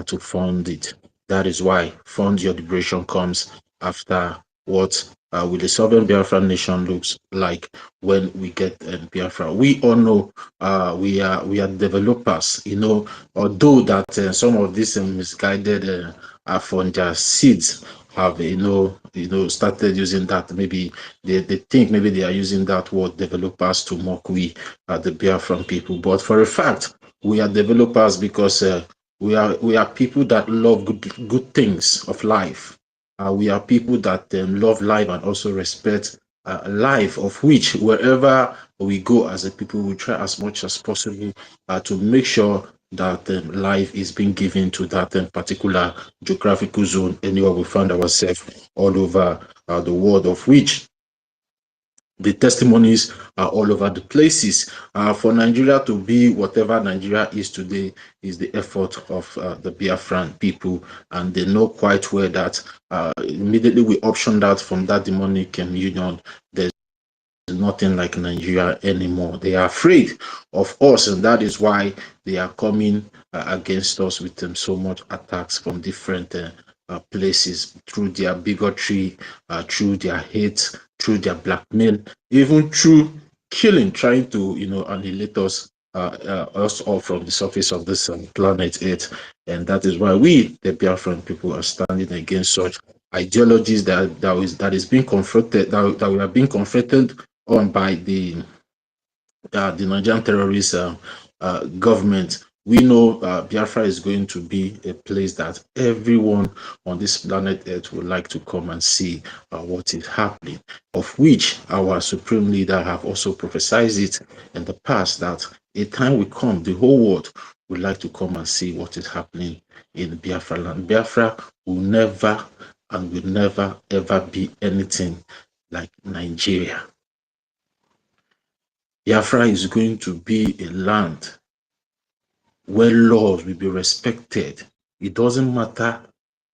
to fund it. That is why Fund Your Liberation comes after what will the sovereign Biafran nation looks like when we get Biafra. We all know we are developers, you know, although that some of these misguided Afonja seeds have started using that. Maybe they think maybe they are using that word developers to mock we the Biafran people. But for a fact, we are developers because we are people that love good things of life. We are people that love life and also respect life, of which wherever we go as a people, we try as much as possible to make sure that life is being given to that particular geographical zone anywhere we find ourselves all over the world, of which the testimonies are all over the places. For Nigeria to be whatever Nigeria is today is the effort of the Biafran people, and they know quite well that immediately we optioned out from that demonic union, there's nothing like Nigeria anymore. They are afraid of us, and that is why they are coming against us with so much attacks from different places, through their bigotry, through their hate, through their blackmail, even through killing, trying to annihilate us all from the surface of this planet Earth. And that is why we, the Biafran people, are standing against such ideologies that is being confronted, that we are being confronted on by the Nigerian terrorist government. We know Biafra is going to be a place that everyone on this planet Earth would like to come and see what is happening, of which our supreme leader have also prophesied it in the past, that a time will come, the whole world would like to come and see what is happening in Biafra land. Biafra will never and will never ever be anything like Nigeria. Biafra is going to be a land where laws will be respected. It doesn't matter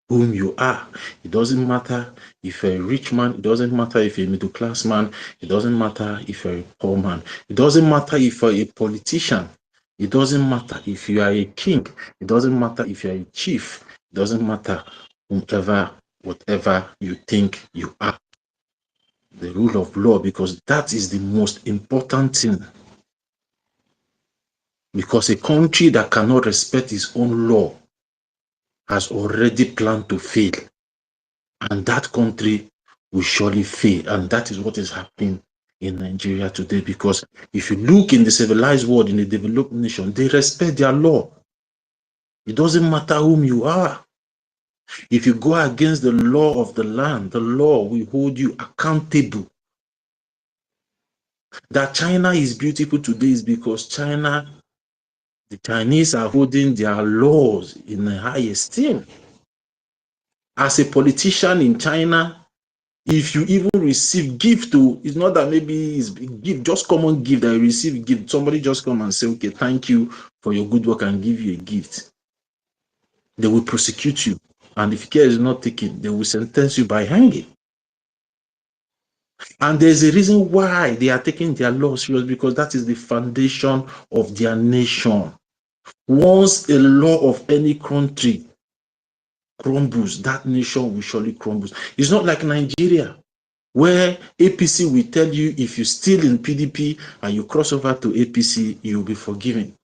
whom you are. It doesn't matter if you're a rich man. It doesn't matter if you're a middle class man. It doesn't matter if you're a poor man. It doesn't matter if you're a politician. It doesn't matter if you are a king. It doesn't matter if you're a chief. It doesn't matter whatever you think you are. The rule of law, because that is the most important thing. Because a country that cannot respect its own law has already planned to fail. And that country will surely fail. And that is what is happening in Nigeria today. Because if you look in the civilized world, in the developed nation, they respect their law. It doesn't matter whom you are. If you go against the law of the land, the law will hold you accountable. That China is beautiful today is because the Chinese are holding their laws in a high esteem. As a politician in China, if you even receive gift, it's not that maybe it's gift, just common gift that you receive gift. Somebody just come and say, okay, thank you for your good work and give you a gift. They will prosecute you. And if care is not taken, they will sentence you by hanging. And there's a reason why they are taking their law serious, because that is the foundation of their nation. Once a law of any country crumbles, that nation will surely crumble. It's not like Nigeria, where APC will tell you if you steal in PDP and you cross over to APC, you'll be forgiven.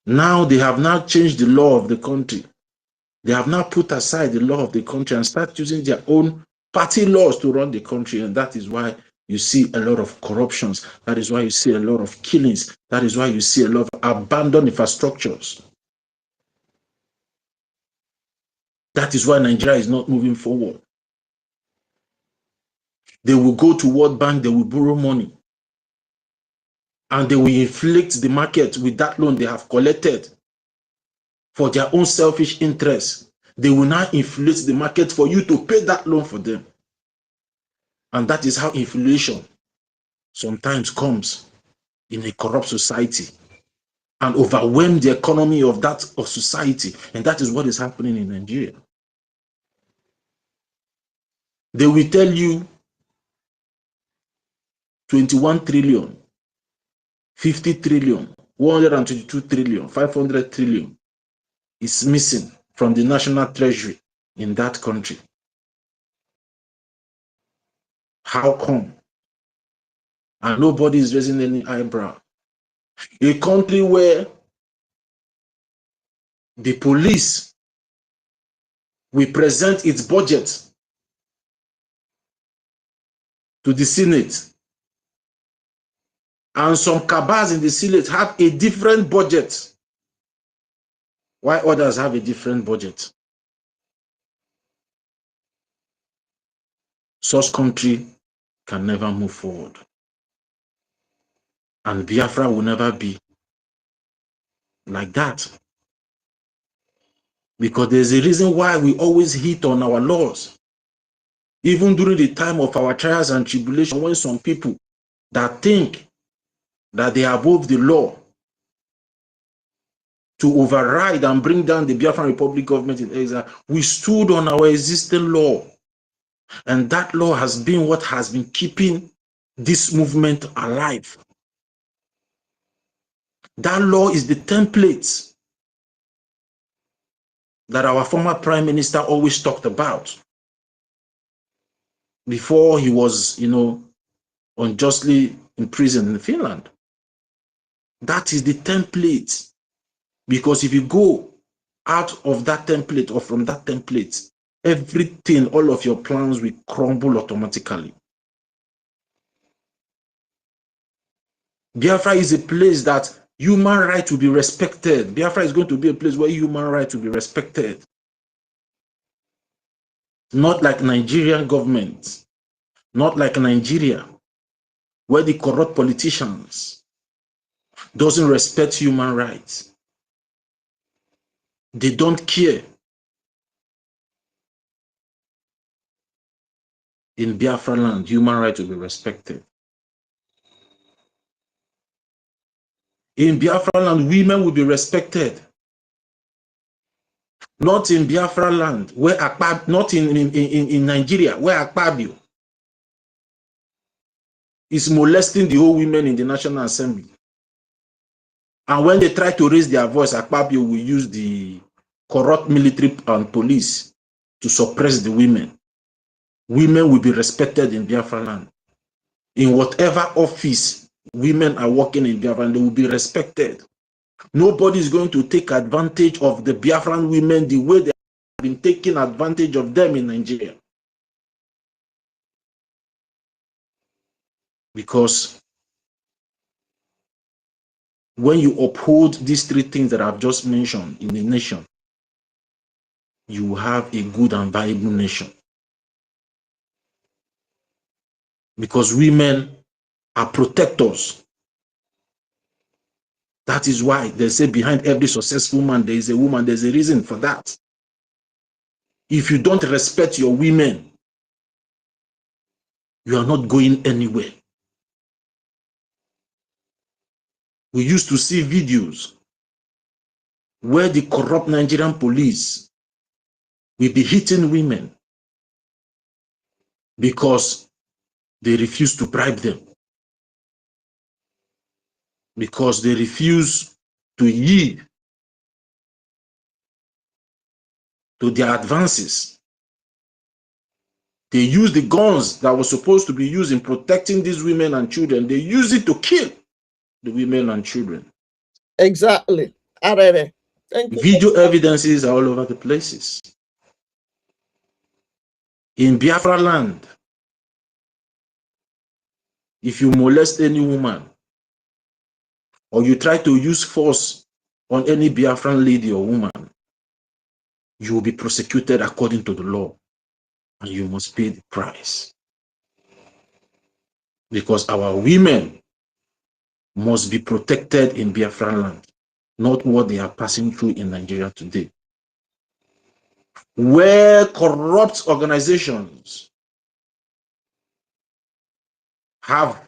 Now they have now changed the law of the country. They have now put aside the law of the country and start using their own party laws to run the country. And that is why you see a lot of corruptions. That is why you see a lot of killings. That is why you see a lot of abandoned infrastructures. That is why Nigeria is not moving forward. They will go to World Bank, they will borrow money, and they will inflate the market with that loan they have collected for their own selfish interests. They will now inflate the market for you to pay that loan for them. And that is how inflation sometimes comes in a corrupt society and overwhelm the economy of society. And that is what is happening in Nigeria. They will tell you 21 trillion, 50 trillion, 122 trillion, 500 trillion is missing from the national treasury in that country. How come? And nobody is raising any eyebrow. A country where the police will present its budget to the Senate, and some cabals in the Senate have a different budget, while others have a different budget. Such country can never move forward. And Biafra will never be like that. Because there's a reason why we always hit on our laws. Even during the time of our trials and tribulation, when some people that think that they are above the law to override and bring down the Biafran Republic government in exile, we stood on our existing law. And that law has been what has been keeping this movement alive. That law is the template that our former prime minister always talked about before he was, unjustly imprisoned in Finland. That is the template. Because if you go out of that template or from that template, everything, all of your plans will crumble automatically. Biafra is a place that human rights will be respected. Biafra is going to be a place where human rights will be respected. Not like Nigerian government, not like Nigeria, where the corrupt politicians doesn't respect human rights. They don't care. In Biafra land, human rights will be respected. In Biafra land, women will be respected. Not in Biafra land, not in Nigeria, where Akpabio is molesting the whole women in the National Assembly. And when they try to raise their voice, Akpabio will use the corrupt military and police to suppress the women. Women will be respected in Biafra land. In whatever office women are working in Biafra land, they will be respected. Nobody is going to take advantage of the Biafran women the way they have been taking advantage of them in Nigeria. Because when you uphold these three things that I've just mentioned in the nation, you have a good and viable nation. Because women are protectors. That is why they say behind every successful man, there is a woman. There's a reason for that. If you don't respect your women, you are not going anywhere. We used to see videos where the corrupt Nigerian police will be hitting women because they refuse to bribe them, because they refuse to yield to their advances. They use the guns that were supposed to be used in protecting these women and children. They use it to kill the women and children. Exactly. Thank you. Video evidences are all over the places. In Biafra land, if you molest any woman or you try to use force on any Biafran lady or woman, you will be prosecuted according to the law and you must pay the price. Because our women must be protected in Biafran land, not what they are passing through in Nigeria today, where corrupt organizations have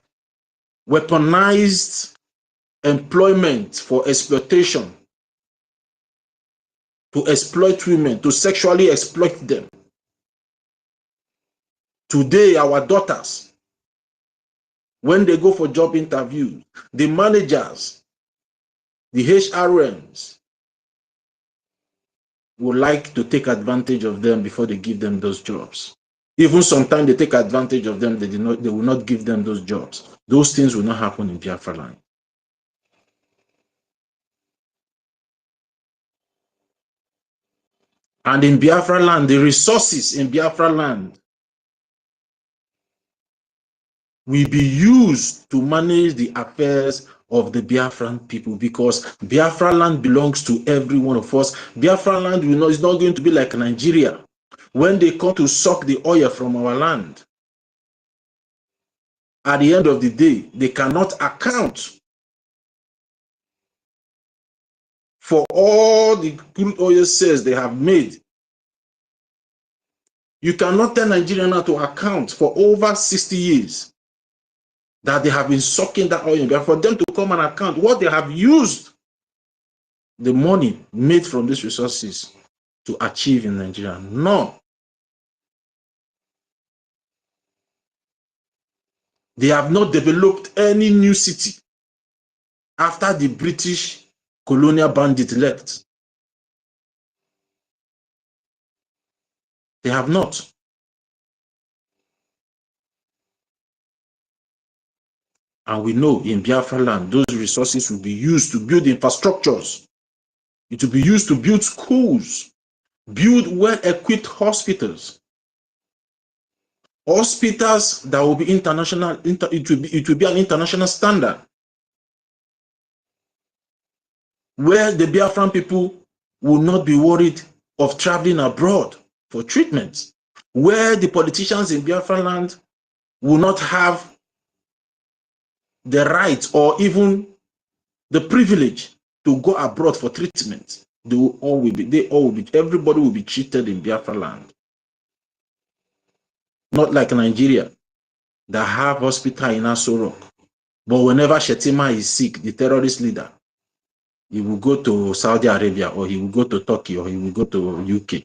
weaponized employment for exploitation, to exploit women, to sexually exploit them. Today, our daughters, when they go for job interviews, the managers The HRMs would like to take advantage of them before they give them those jobs. Even sometimes they take advantage of them, they will not give them those jobs. Those things will not happen in Biafra land. And in Biafra land, the resources in Biafra land will be used to manage the affairs of the Biafran people, because Biafra land belongs to every one of us. Biafra land is not going to be like Nigeria. When they come to suck the oil from our land, at the end of the day, they cannot account for all the crude oil sales they have made. You cannot tell Nigeria now to account for over 60 years that they have been sucking that oil. But for them to come and account what they have used the money made from these resources to achieve in Nigeria. No. They have not developed any new city after the British colonial bandit left. They have not. And we know in Biafra land, those resources will be used to build infrastructures. It will be used to build schools, build well-equipped hospitals. Hospitals that will be international, it will be an international standard, where the Biafran people will not be worried of traveling abroad for treatment, where the politicians in Biafra land will not have the right or even the privilege to go abroad for treatment. Everybody will be treated in Biafra land. Not like Nigeria, that have hospital in Aso Rock. But whenever Shetima is sick, the terrorist leader, he will go to Saudi Arabia, or he will go to Turkey, or he will go to UK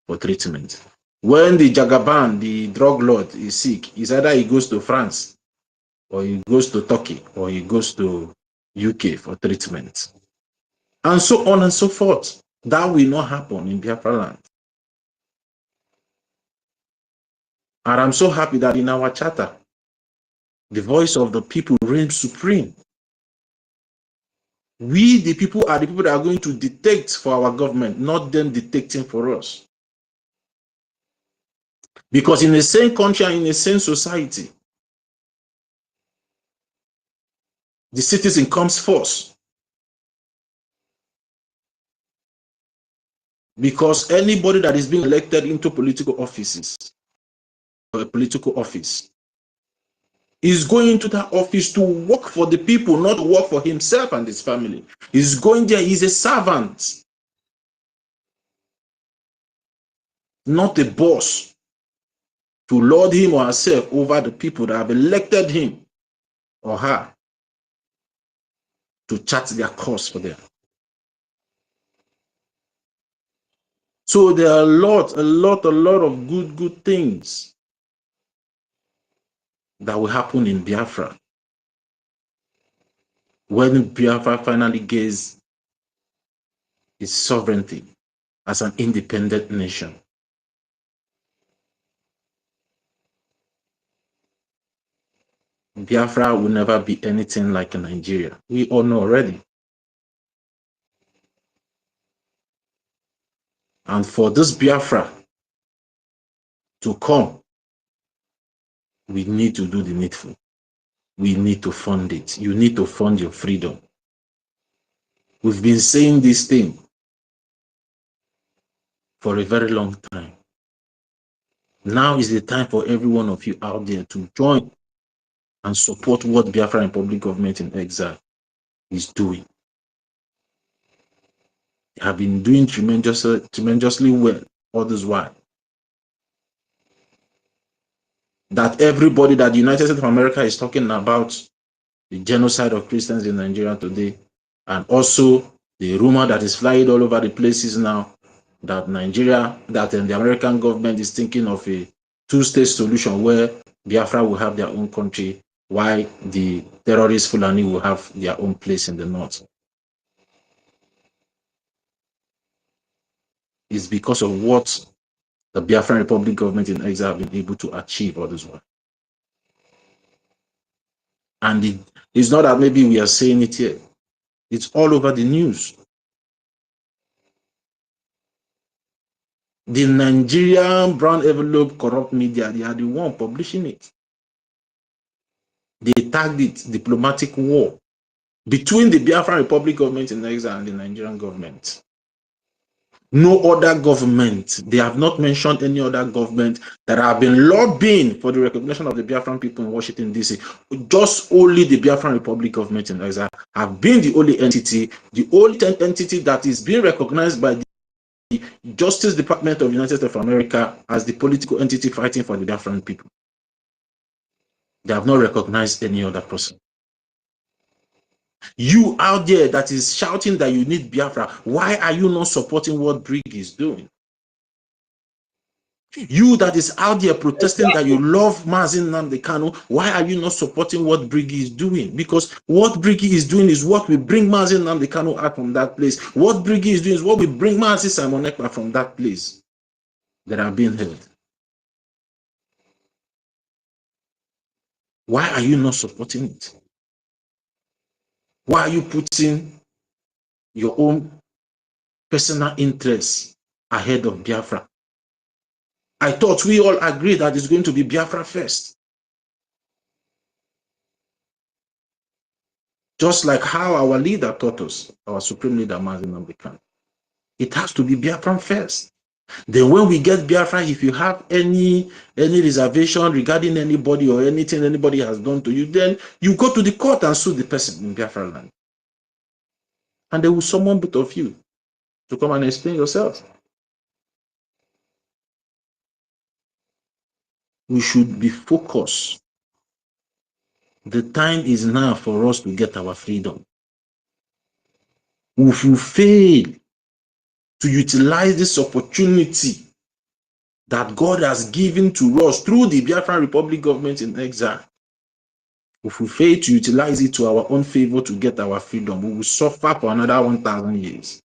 for treatment. When the Jagaban, the drug lord, is sick, it's either he goes to France, or he goes to Turkey, or he goes to UK for treatment. And so on and so forth. That will not happen in Biafra land. And I'm so happy that in our charter, the voice of the people reigns supreme. We, the people, are the people that are going to dictate for our government, not them dictating for us. Because in the same country and in the same society, the citizen comes first. Because anybody that is being elected into political offices, or a political office, is going into that office to work for the people, not work for himself and his family. He's going there, he's a servant, not a boss, to lord him or herself over the people that have elected him or her to chart their course for them. So there are a lot of good things that will happen in Biafra when Biafra finally gains its sovereignty as an independent nation. Biafra will never be anything like Nigeria. We all know already. And for this Biafra to come, we need to do the needful. We need to fund it. You need to fund your freedom. We've been saying this thing for a very long time. Now is the time for every one of you out there to join and support what Biafra Republic Government in Exile is doing. They have been doing tremendously well all this while. That everybody, that the United States of America is talking about the genocide of Christians in Nigeria today, and also the rumor that is flying all over the places now that the American government is thinking of a two-state solution where Biafra will have their own country, while the terrorist Fulani will have their own place in the north. is because of what the Biafran Republic government in exile have been able to achieve all this while. And it's not that maybe we are saying it here. It's all over the news. The Nigerian brown envelope corrupt media, they are the one publishing it. They tagged it diplomatic war between the Biafran Republic government in exile and the Nigerian government. No other government, they have not mentioned any other government that have been lobbying for the recognition of the Biafran people in Washington, D.C. Just only the Biafran Republic government in exile have been the only entity that is being recognized by the Justice Department of the United States of America as the political entity fighting for the Biafran people. They have not recognized any other person. You out there that is shouting that you need Biafra, why are you not supporting what Brig is doing? You that is out there protesting that you love Mazin NNAMDI KANU, why are you not supporting what Brig is doing? Because what Brig is doing is what will bring Mazin NNAMDI KANU out from that place. What Brig is doing is what will bring Mazin Simon Ekpa from that place that are being held. Why are you not supporting it? Why are you putting your own personal interests ahead of Biafra? I thought we all agreed that it's going to be Biafra first. Just like how our leader taught us, our supreme leader, Mazin NNAMDI KANU. It has to be Biafra first. Then when we get Biafra, if you have any reservation regarding anybody or anything anybody has done to you, then you go to the court and sue the person in Biafra land. And they will summon both of you to come and explain yourself. We should be focused. The time is now for us to get our freedom. If we fail to utilize this opportunity that God has given to us through the Biafran Republic government in exile, if we fail to utilize it to our own favor to get our freedom, we will suffer for another 1,000 years.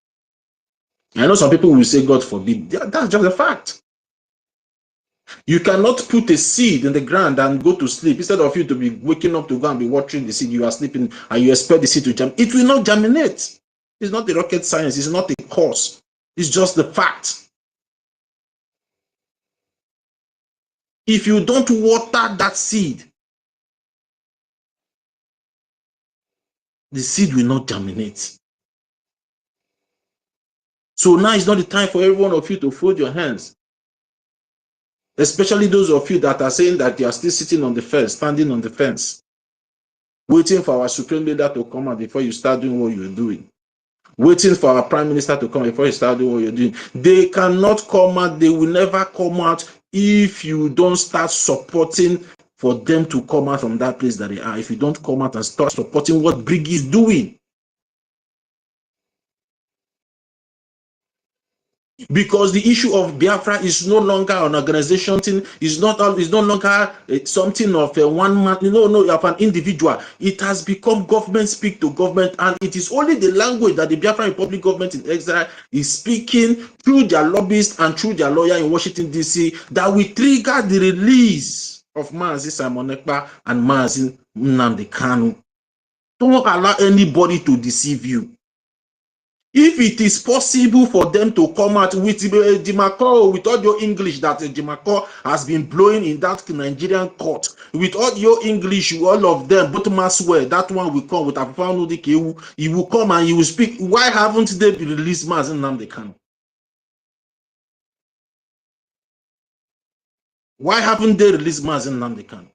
I know some people will say, God forbid. That's just a fact. You cannot put a seed in the ground and go to sleep. Instead of you to be waking up to go and be watering the seed, you are sleeping and you expect the seed to germinate. It will not germinate. It's not a rocket science. It's not a course. It's just the fact. If you don't water that seed, the seed will not germinate. So now is not the time for every one of you to fold your hands. Especially those of you that are saying that you are still sitting on the fence, standing on the fence, waiting for our supreme leader to come out before you start doing what you're doing. Waiting for our prime minister to come before you start doing what you're doing. They cannot come out. They will never come out if you don't start supporting for them to come out from that place that they are. If you don't come out and start supporting what Brig is doing. Because the issue of Biafra is no longer an organization thing, is no longer something of a one man, of an individual. It has become government speak to government, and it is only the language that the Biafra Republic government in exile is speaking through their lobbyists and through their lawyer in Washington, D.C. that will trigger the release of Mazin Simon Ekpa and Mazin NNAMDI KANU. Don't allow anybody to deceive you. If it is possible for them to come out with Jimako, with all your English that Jimako has been blowing in that Nigerian court, with all your English, all of them, both Maswell, that one will come with Afanudikewu, he will come and he will speak. Why haven't they released Mazin NNAMDI KANU? Why haven't they released Mazin NNAMDI KANU?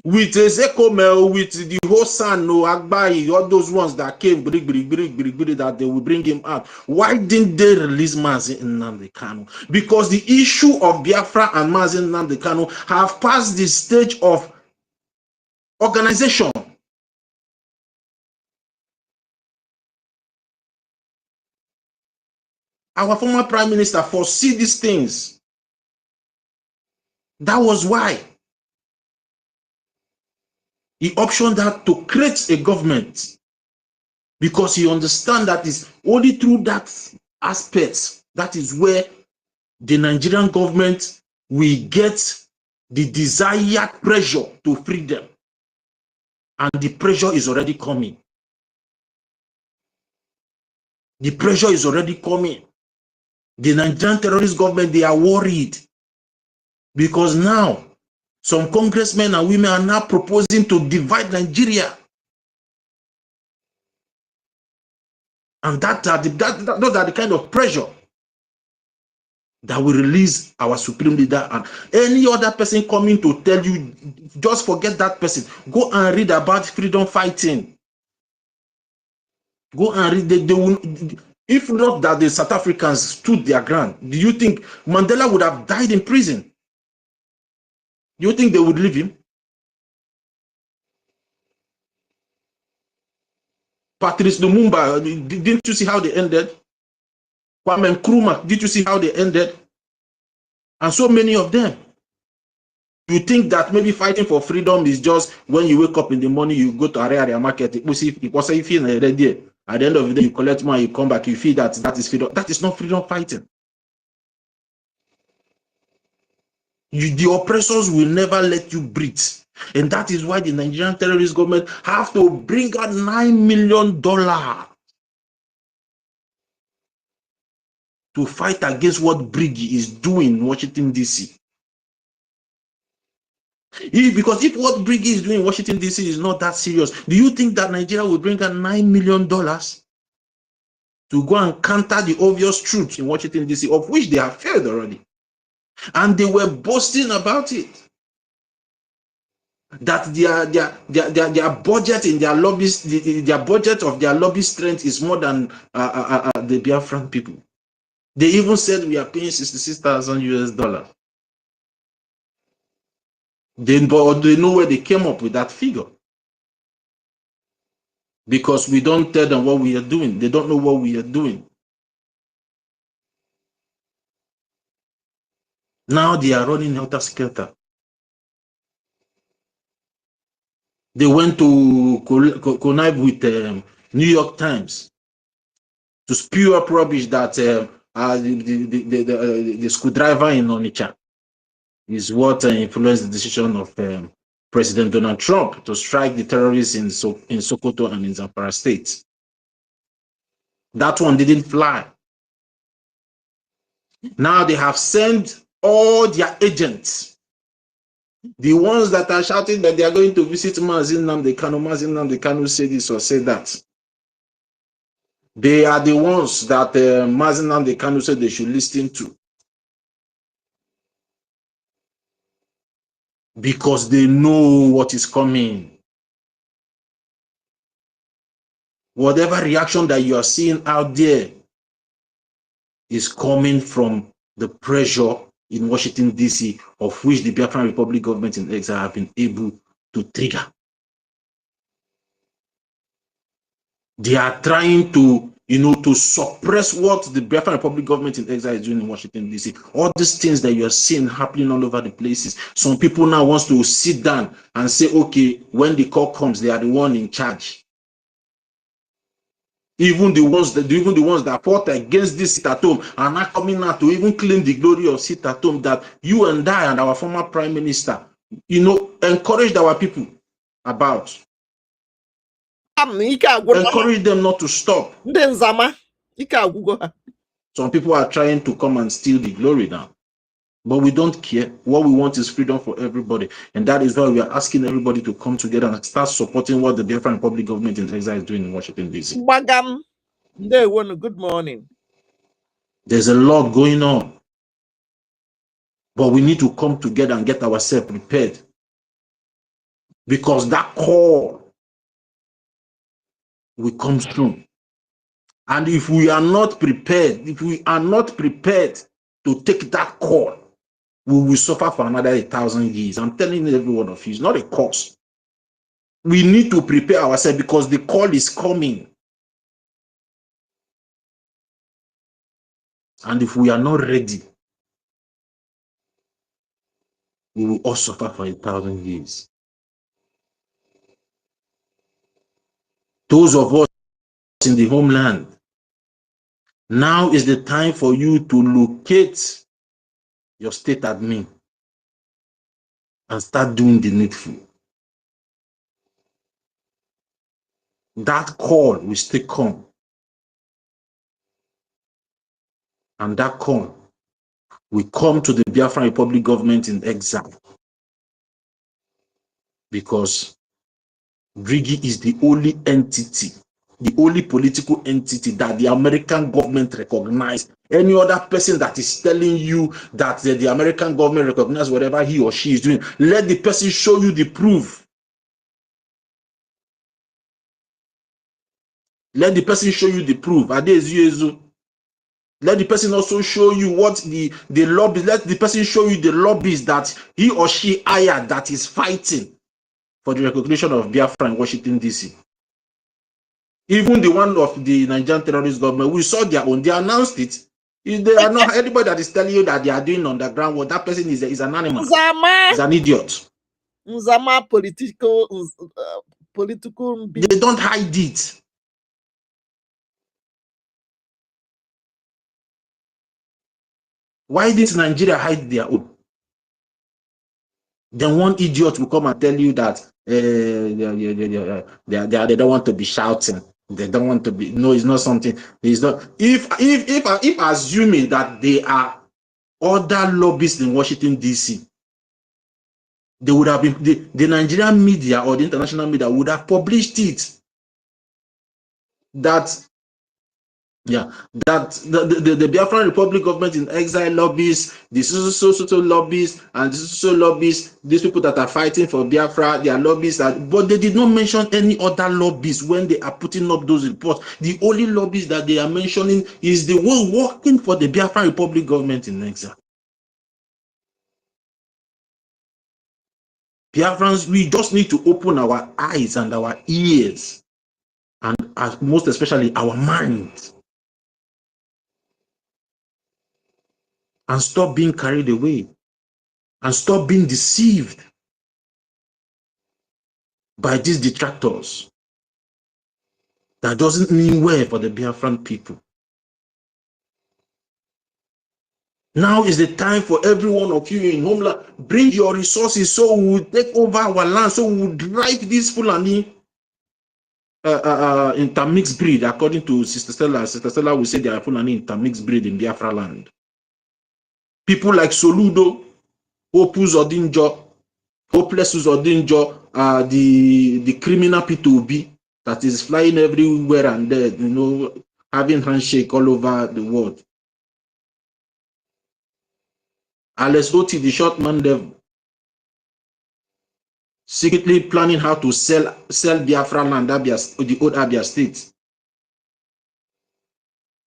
With Ezekomel, with the whole son, no Agbai, all those ones that came, that they will bring him out. Why didn't they release Mazin NNAMDI KANU? Because the issue of Biafra and Mazin NNAMDI KANU have passed the stage of organization. Our former prime minister foresee these things. That was why he optioned that to create a government, because he understands that it's only through that aspect That is where the Nigerian government will get the desired pressure to free them. And the pressure is already coming. The pressure is already coming. The Nigerian terrorist government, they are worried because now some congressmen and women are now proposing to divide Nigeria. And those are the kind of pressure that will release our supreme leader. And any other person coming to tell you, just forget that person. Go and read about freedom fighting. Go and read. They will, if not that the South Africans stood their ground, do you think Mandela would have died in prison? Do you think they would leave him? Patrice Lumumba, didn't you see how they ended? Kwame Nkrumah, did you see how they ended? And so many of them. You think that maybe fighting for freedom is just when you wake up in the morning, you go to area market, at the end of the day, you collect money, you come back, you feel that is freedom. That is not freedom fighting. The oppressors will never let you breathe. And that is why the Nigerian terrorist government have to bring out $9 million to fight against what Briggy is doing in Washington, D.C. Because if what Briggy is doing in Washington, D.C. is not that serious, do you think that Nigeria will bring out $9 million to go and counter the obvious truth in Washington, D.C., of which they have failed already? And they were boasting about it. That their budget in their lobbies, their budget of their lobby strength is more than the Biafran people. They even said we are paying $66,000 US. But they know where they came up with that figure. Because we don't tell them what we are doing. They don't know what we are doing. Now they are running helter-skelter. They went to connive with New York Times to spew up rubbish that the screwdriver in Onitsha is what influenced the decision of President Donald Trump to strike the terrorists in Sokoto and in Zamfara states. That one didn't fly. Now they have sent all their agents, the ones that are shouting that they are going to visit Mazin NNAMDI KANU say this or say that. They are the ones that Mazin NNAMDI KANU said they should listen to. Because they know what is coming. Whatever reaction that you are seeing out there is coming from the pressure in Washington, D.C., of which the Biafran Republic government in exile have been able to trigger. They are trying to, to suppress what the Biafran Republic government in exile is doing in Washington, D.C. All these things that you are seeing happening all over the places. Some people now want to sit down and say, okay, when the call comes, they are the one in charge. Even the ones that fought against this sit at home are not coming out to even claim the glory of sit at home that you and I and our former prime minister, encouraged our people about. Encourage them not to stop. Some people are trying to come and steal the glory now. But we don't care. What we want is freedom for everybody. And that is why we are asking everybody to come together and start supporting what the Biafran Republic government in exile is doing in Washington, D.C. Good morning. There's a lot going on. But we need to come together and get ourselves prepared. Because that call will come soon. And if we are not prepared, to take that call, we will suffer for another 1,000 years. I'm telling every one of you, it's not a cause. We need to prepare ourselves because the call is coming. And if we are not ready, we will all suffer for 1,000 years. Those of us in the homeland, Now is the time for you to locate your state admin and start doing the needful. That call will still come. And that call will come to the Biafran Republic government in exile. Because Brigi is the only entity, the only political entity that the American government recognizes. Any other person that is telling you that the American government recognizes whatever he or she is doing, let the person show you the proof. Let the person show you the proof. Let the person also show you what the lobby, let the person show you the lobbies that he or she hired that is fighting for the recognition of Biafra in Washington, D.C. Even the one of the Nigerian terrorist government, we saw their own, they announced it. If they are not, anybody that is telling you that they are doing underground work, that person is an animal. Is an idiot. Political. They don't hide it. Why didn't Nigeria hide their own? Then one idiot will come and tell you that they don't want to be shouting. They don't want to be. No, it's not something. It's not. If assuming that they are other lobbyists in Washington D.C., they would have been the Nigerian media or the international media would have published it. That the Biafran Republic government in exile lobbies, the so lobbies, and the so lobbies, these people that are fighting for Biafra, their lobbies, but they did not mention any other lobbies when they are putting up those reports. The only lobbies that they are mentioning is the one working for the Biafran Republic government in exile. Biafrans, we just need to open our eyes and our ears, and most especially our minds, and stop being carried away and stop being deceived by these detractors. That doesn't mean well for the Biafran people. Now is the time for every one of you in homeland, bring your resources so we will take over our land, so we will drive this Fulani intermixed breed, according to Sister Stella. Sister Stella will say they are Fulani intermixed breed in Biafra land. People like Soludo, Hopeless Odinjo, the criminal P2B that is flying everywhere and there, having handshake all over the world. Alex Oti, the short man devil, secretly planning how to sell Biafra land, the old Abia state,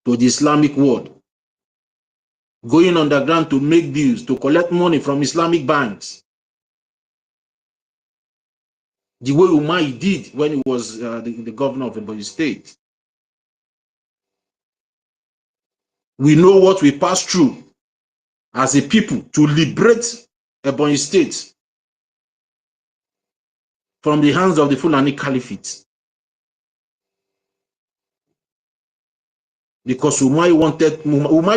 to the Islamic world, going underground to make deals, to collect money from Islamic banks, the way Umar did when he was the governor of Ebonyi State. We know what we passed through as a people to liberate Ebonyi State from the hands of the Fulani Caliphate. Because Umar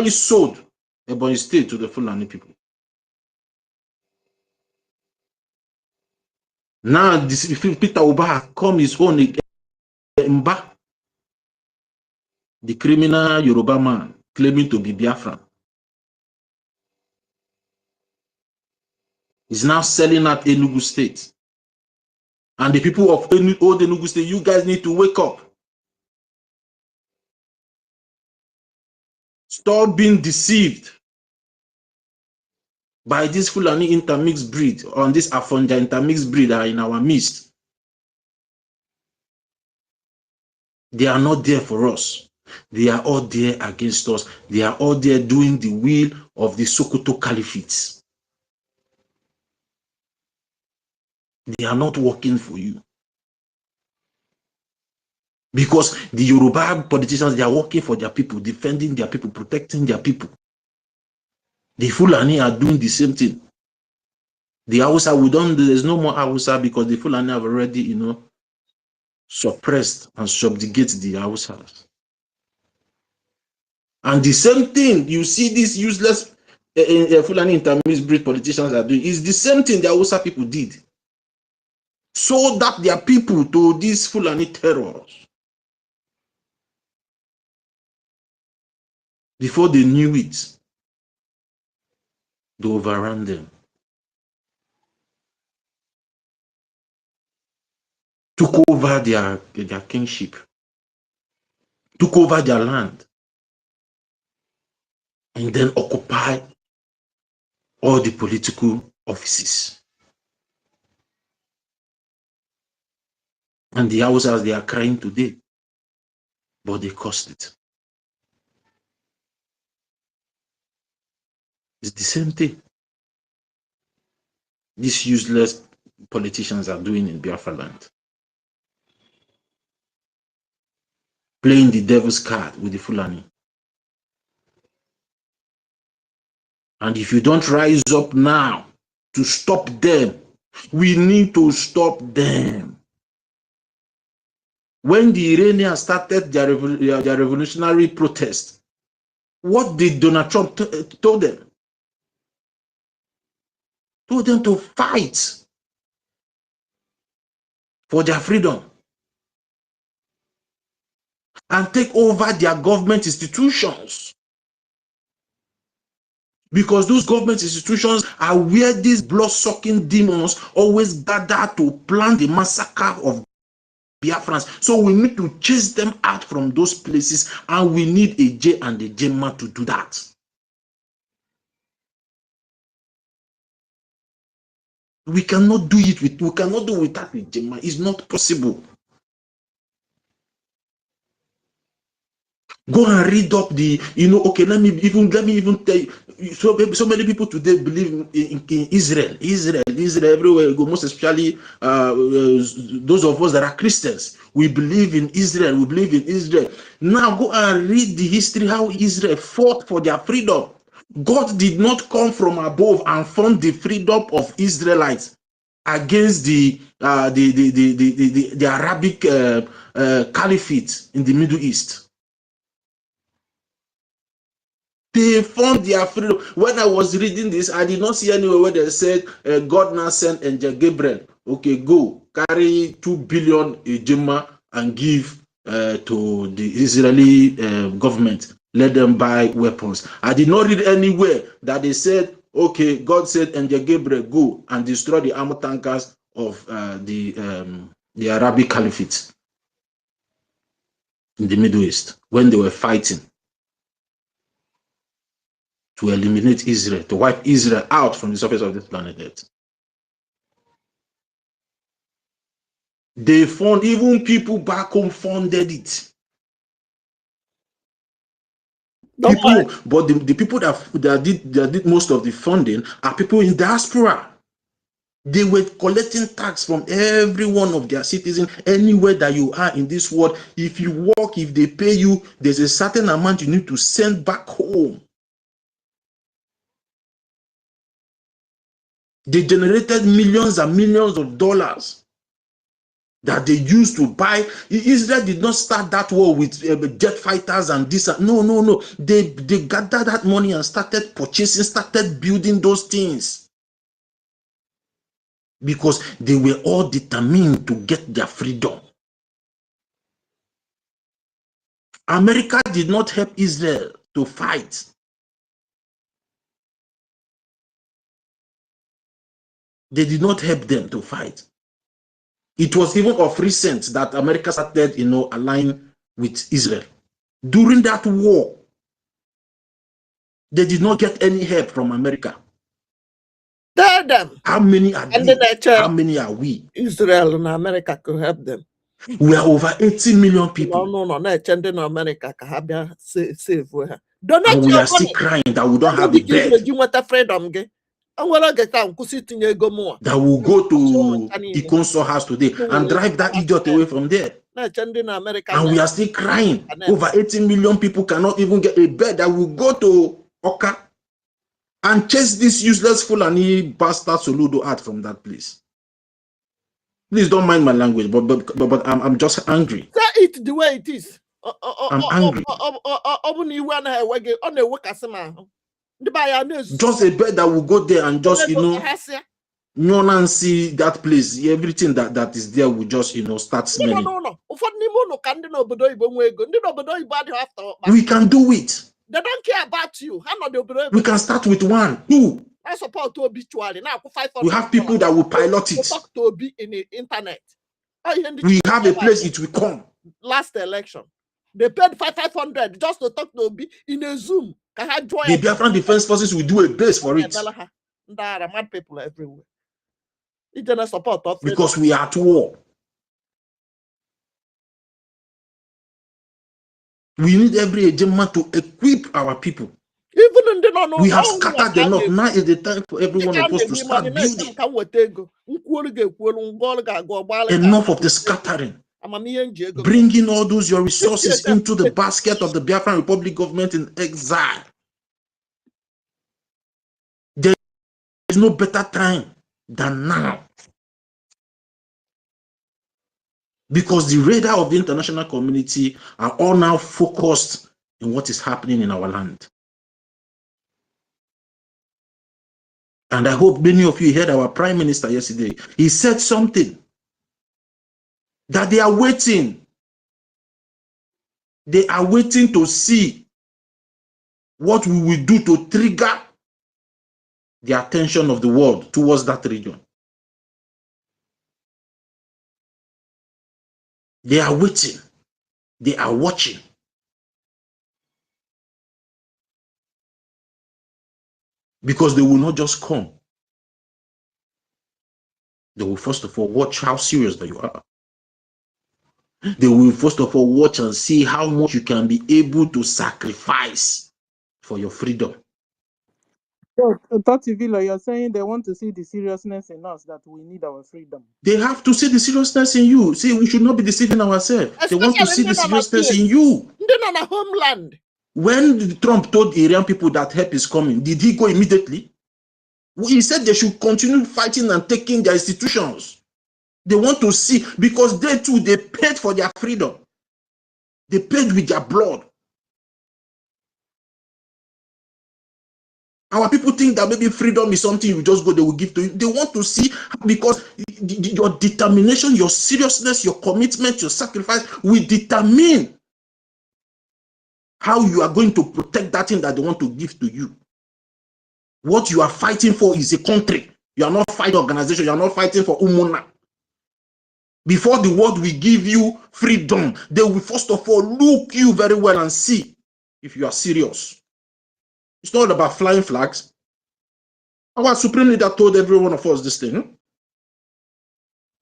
sold Ebonyi State to the Fulani people. Now, this Peter Oba come his own Mba, the criminal Yoruba man claiming to be Biafran, is now selling out Enugu State. And the people of old Enugu State, you guys need to wake up. Stop being deceived by this Fulani intermixed breed, on this Afonja intermixed breed that are in our midst. They are not there for us. They are all there against us. They are all there doing the will of the Sokoto Caliphate. They are not working for you. Because the Yoruba politicians, they are working for their people, defending their people, protecting their people. The Fulani are doing the same thing. The Hausa, there's no more Hausa because the Fulani have already, suppressed and subjugated the Hausas. And the same thing you see these useless Fulani intermixed breed politicians are doing is the same thing the Hausa people did. Sold that their people to these Fulani terrors. Before they knew it, they overran them. Took over their kingship. Took over their land. And then occupy all the political offices. And the Hausas, they are crying today. But they cost it. It's the same thing these useless politicians are doing in Biafra land. Playing the devil's card with the Fulani. And if you don't rise up now to stop them, we need to stop them. When the Iranians started their revolutionary protest, what did Donald Trump told them? Told them to fight for their freedom and take over their government institutions. Because those government institutions are where these blood-sucking demons always gather to plan the massacre of Biafrans. So we need to chase them out from those places, and we need a J and a Jema to do that. We cannot do it without a Jema. It's not possible. Go and read up the, okay, let me even tell you, so many people today believe in Israel everywhere you go, most especially those of us that are Christians. We believe in Israel. Now go and read the history, how Israel fought for their freedom. God did not come from above and fund the freedom of Israelites against the Arabic caliphate in the Middle East. They found their freedom. When I was reading this, I did not see anywhere where they said God now sent Angel Gabriel. Okay, go carry 2 billion Ejima and give to the Israeli government. Let them buy weapons. I did not read anywhere that they said, okay, God said Angel Gabriel, go and destroy the armor tankers of the Arabic Caliphate in the Middle East when they were fighting to eliminate Israel, to wipe Israel out from the surface of this planet Earth. They found, even people back home funded it. People, but the people that did most of the funding are people in diaspora. They were collecting tax from every one of their citizens anywhere that you are in this world. If you work, if they pay you, there's a certain amount you need to send back home. They generated millions and millions of dollars that they used to buy. Israel did not start that war with jet fighters and this. No. They gathered that money and started purchasing, started building those things. Because they were all determined to get their freedom. America did not help Israel to fight. They did not help them to fight. It was even of recent that America started, aligning with Israel. During that war, they did not get any help from America. Tell them. How many are they? How many are we? Israel and America could help them. We are over 80 million people. No, America can have save her. And we are still crying that we don't have a bed. That will go to Ikonso house today and drive that idiot away from there. And we are still crying. Over 80 million people cannot even get a bed that will go to Oka and chase this useless Fulani bastard Soludo out from that place. Please don't mind my language, but I'm just angry. Say it the way it is. I'm angry. Just a bird that will go there and just, you and see that place, everything that is there will just, start smelling. We can do it. They don't care about you. We can start with 1, 2. I support to obituary. Now, We have people that will pilot it. Talk to be in the internet. We have a place it will come. Last election, they paid 500 just to talk to Obi in a Zoom. The Biafran Defense Forces will do a base for it. There are mad people everywhere. It doesn't support us because we are at war. We need every agent to equip our people. Even in the we have scattered enough. Now is the time for every one of us to start building. Enough of the scattering. Bringing all those your resources into the basket of the Biafran Republic government in exile. There is no better time than now. Because the radar of the international community are all now focused on what is happening in our land. And I hope many of you heard our Prime Minister yesterday. He said something that they are waiting. They are waiting to see what we will do to trigger the attention of the world towards that region. They are waiting. They are watching. Because they will not just come. They will first of all watch how serious that you are. They will first of all watch and see how much you can be able to sacrifice for your freedom. So, Totivila, you're saying they want to see the seriousness in us, that we need our freedom. They have to see the seriousness in you. See, we should not be deceiving ourselves. They want to see the seriousness in you. On a homeland. When Trump told Iranian people that help is coming, did he go immediately? He said they should continue fighting and taking their institutions. They want to see, because they too, they paid for their freedom. They paid with their blood. Our people think that maybe freedom is something you just go, they will give to you. They want to see, because your determination, your seriousness, your commitment, your sacrifice will determine how you are going to protect that thing that they want to give to you. What you are fighting for is a country. You are not fighting organization. You are not fighting for Umuna. Before the world will give you freedom, they will first of all look you very well and see if you are serious. It's not about flying flags. Our supreme leader told every one of us this thing.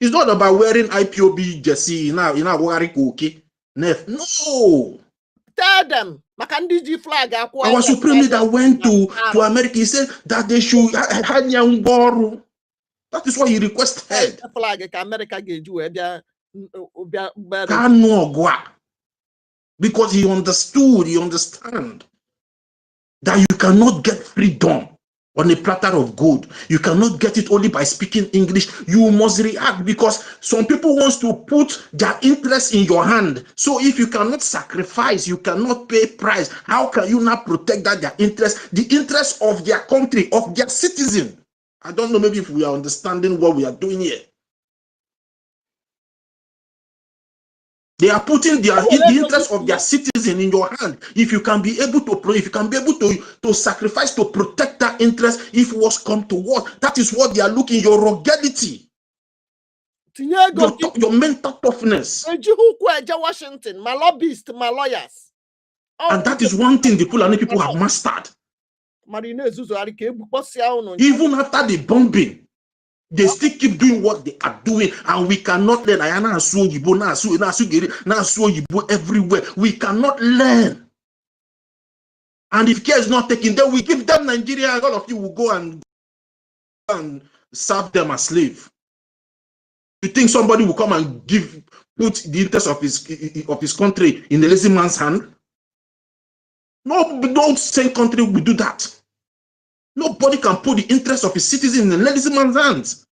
It's not about wearing IPOB jersey in our okay. No. Tell them. Flag. Our supreme leader went to America. He said that they should have. That is what he requested. Because he understand that you cannot get freedom on a platter of gold. You cannot get it only by speaking English. You must react, because some people want to put their interest in your hand. So if you cannot sacrifice, you cannot pay price, how can you not protect that their interest, the interest of their country, of their citizen? I don't know, maybe if we are understanding what we are doing here. They are putting the interest of their citizen in your hand. If you can be able to pray, if you can be able to sacrifice to protect that interest, if wars come to war, that is what they are looking, your ruggedity, your mental toughness. Washington, my lobbyists, my lawyers. And that is one thing the Fulani people have mastered. Even after the bombing, they still keep doing what they are doing, and we cannot learn. Everywhere. We cannot learn. And if care is not taken, then we give them Nigeria, and all of you will go and serve them as slave. You think somebody will come and put the interest of his country in a lazy man's hand? No same country will do that. Nobody can put the interest of his citizen in a lazy man's hands.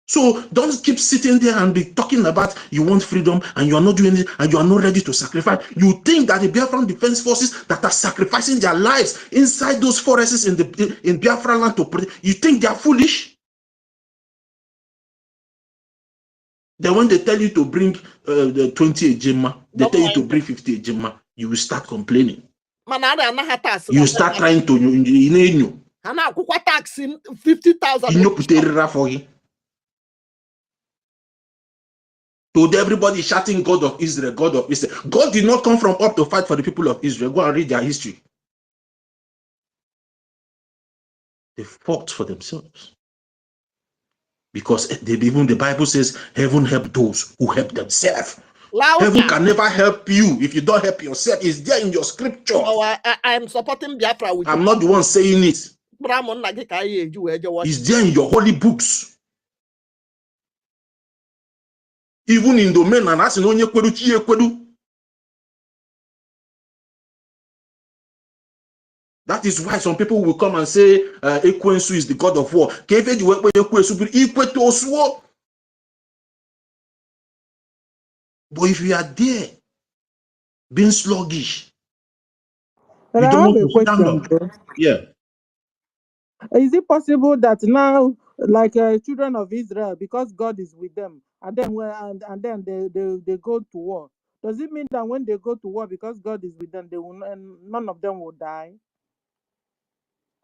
So don't keep sitting there and be talking about you want freedom and you are not doing it and you are not ready to sacrifice. You think that the Biafran Defense Forces that are sacrificing their lives inside those forests in Biafra land to protect, you think they are foolish? Then when they tell you to bring the 20 ejima, they tell you to bring 50 ejima, you will start complaining. You start trying to you tax in 50,000. for you. Told everybody shouting God of Israel, God of Israel. God did not come from up to fight for the people of Israel. Go and read their history. They fought for themselves. Because even the Bible says, heaven help those who help themselves. Heaven can never help you if you don't help yourself. It's there in your scripture. Oh, I'm supporting Biafra. I'm not the one saying it. It's there in your holy books. Even in domain and as in onye kwedu chi ekwedu. That is why some people will come and say Ekwensu is the god of war. But if you are there being sluggish, But you I don't have want a to stand question, up. bro. Yeah. Is it possible that now, like children of Israel, because God is with them, and then and then they go to war? Does it mean that when they go to war, because God is with them, they will and none of them will die?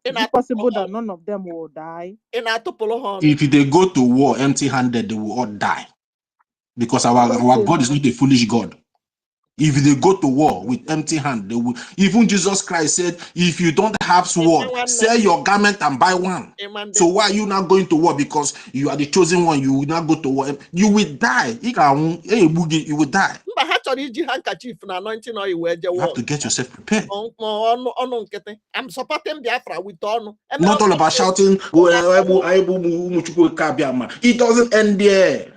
Is it possible that none of them will die? If they go to war empty-handed, they will all die. Because our God is not a foolish God. If they go to war with empty hand, they will. Even Jesus Christ said, if you don't have sword, sell your garment and buy one. So why are you not going to war? Because you are the chosen one. You will not go to war. You will die. You will die. You have to get yourself prepared. I'm supporting Biafra with Onu. Not all about shouting, it doesn't end there.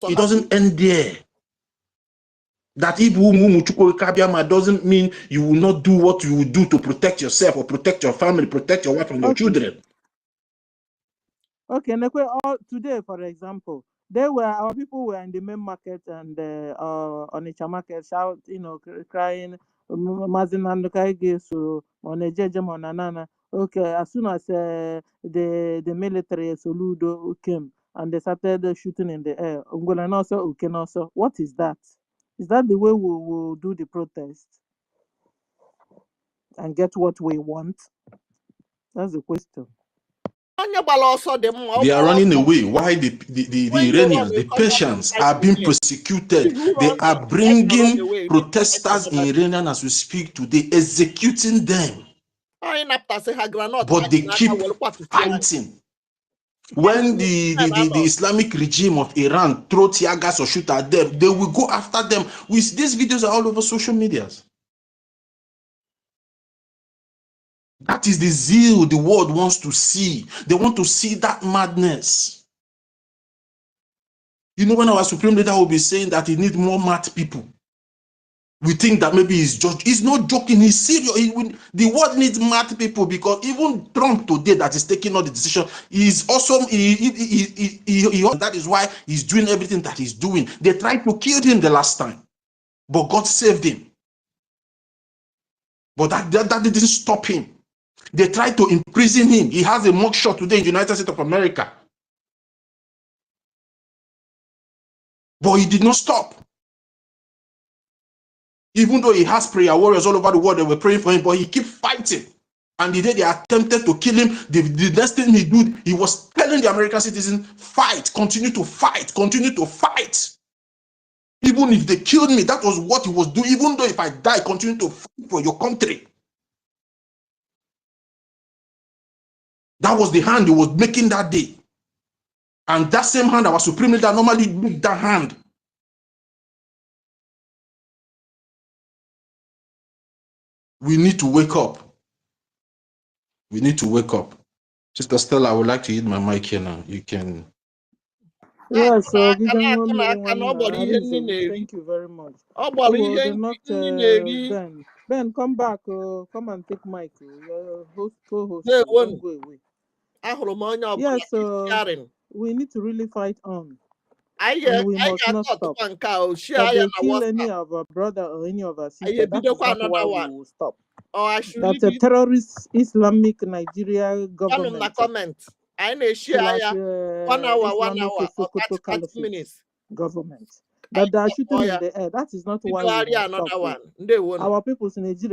It doesn't end there. That if doesn't mean you will not do what you will do to protect yourself or protect your family, protect your wife and your children. Okay, today, for example, our people were in the main market and on the market, shout, crying, so on okay, as soon as the military Soludo came and they started shooting in the air, what is that? Is that the way we will do the protest and get what we want? That's the question. They are running away. Why the Iranians, the Persians, are being persecuted? They are bringing protesters in Iran as we speak today, executing them. But they keep fighting. When the Islamic regime of Iran throw tear gas or shoot at them, they will go after them. These videos are all over social media. That is the zeal the world wants to see. They want to see that madness. You know, when our supreme leader will be saying that he needs more mad people, we think that maybe he's not joking, he's serious. The world needs mad people, because even Trump today that is taking all the decision is awesome. That is why he's doing everything that he's doing. They tried to kill him the last time, but God saved him. But that didn't stop him. They tried to imprison him. He has a mugshot today in the United States of America. But he did not stop. Even though he has prayer warriors all over the world that were praying for him, but he kept fighting. And the day they attempted to kill him, the next thing he did, he was telling the American citizens, fight, continue to fight, continue to fight. Even if they killed me, that was what he was doing. Even though if I die, continue to fight for your country. That was the hand he was making that day. And that same hand, our supreme leader normally make that hand. We need to wake up. We need to wake up. Sister Stella, I would like to hit my mic here now. You can. Yeah, so thank you very much. They're not Ben. Ben, come back. Come and take mic. Your co-host. Don't go away. ahụrụ m onye ọbụla Yes, so sharing. we need to really fight on, Anyị and we anyị must not ga-atọ stop. ọtụkwa nke a o If share ya they na kill any WhatsApp. of our brother or any of our Anyị sister, that is ebidokwa not why another we one. will stop. Or I should That's a leave it terrorist Islamic Nigeria on the government comment. I know share slash ya 1 hour, 1 Islamic hour, or Sokoto 30 Caliphate minutes. government I that they are shooting in ya. the air. That is not why we will Another stop. one. They won't. Our people in Nigeria